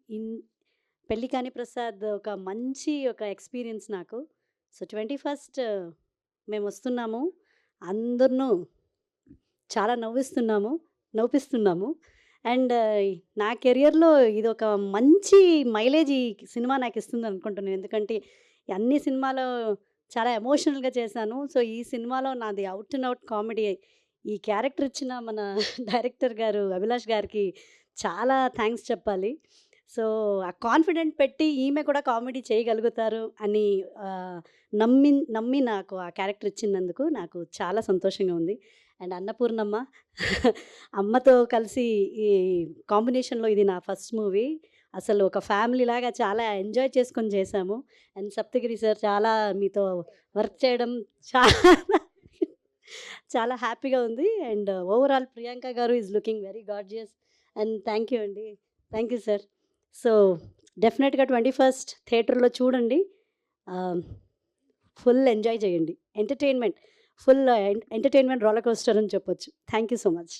In 'పెళ్లి కాని ప్రసాద్' ఒక మంచి ఎక్స్‌పీరియన్స్ నాకు. So, 21st మేమొస్తున్నాము. అందరిను చాలా నవ్విపిస్తున్నాము. అండ్ నా కెరియర్‌లో ఇదొక మంచి మైలేజ్ ఈ సినిమా నాకిస్తుందనుకుంటున్నాను. ఎందుకంటే అన్ని సినిమాలో చాలా ఎమోషనల్‌గా చేశాను. సో, ఈ సినిమాలో నాది ఔట్ అండ్ ఔట్ కామెడీ. ఈ క్యారెక్టర్ ఇచ్చిన మన డైరెక్టర్ గారు అభిలాష్ గారికి చాలా థాంక్స్ చెప్పాలి. సో, ఆ కాన్ఫిడెంట్ పెట్టి ఈమె కూడా కామెడీ చేయగలుగుతారు అని ఆహ్, నమ్మి నాకు ఆ క్యారెక్టర్ ఇచ్చినందుకు నాకు చాలా సంతోషంగా ఉంది. అండ్ అన్నపూర్ణమ్మ అమ్మతో కలిసి ఈ కాంబినేషన్‌లో ఇది నా ఫస్ట్ మూవీ. అసలు ఒక ఫ్యామిలీలాగా చాలా ఎంజాయ్ చేసుకొని చేశాము. అండ్ సప్తగిరి సార్ చాలా మీతో వర్క్ చేయడం చాలా చాలా హ్యాపీగా ఉంది. And overall Priyanka garu is looking very gorgeous. And thank you అండి. Thank you sir. సో, డెఫినెట్‌గా 21st థియేటర్‌లో చూడండి. ఆహ్, ఫుల్ ఎంజాయ్ చేయండి. Entertainment full entertainment roller coaster అని చెప్పొచ్చు. Thank you so much.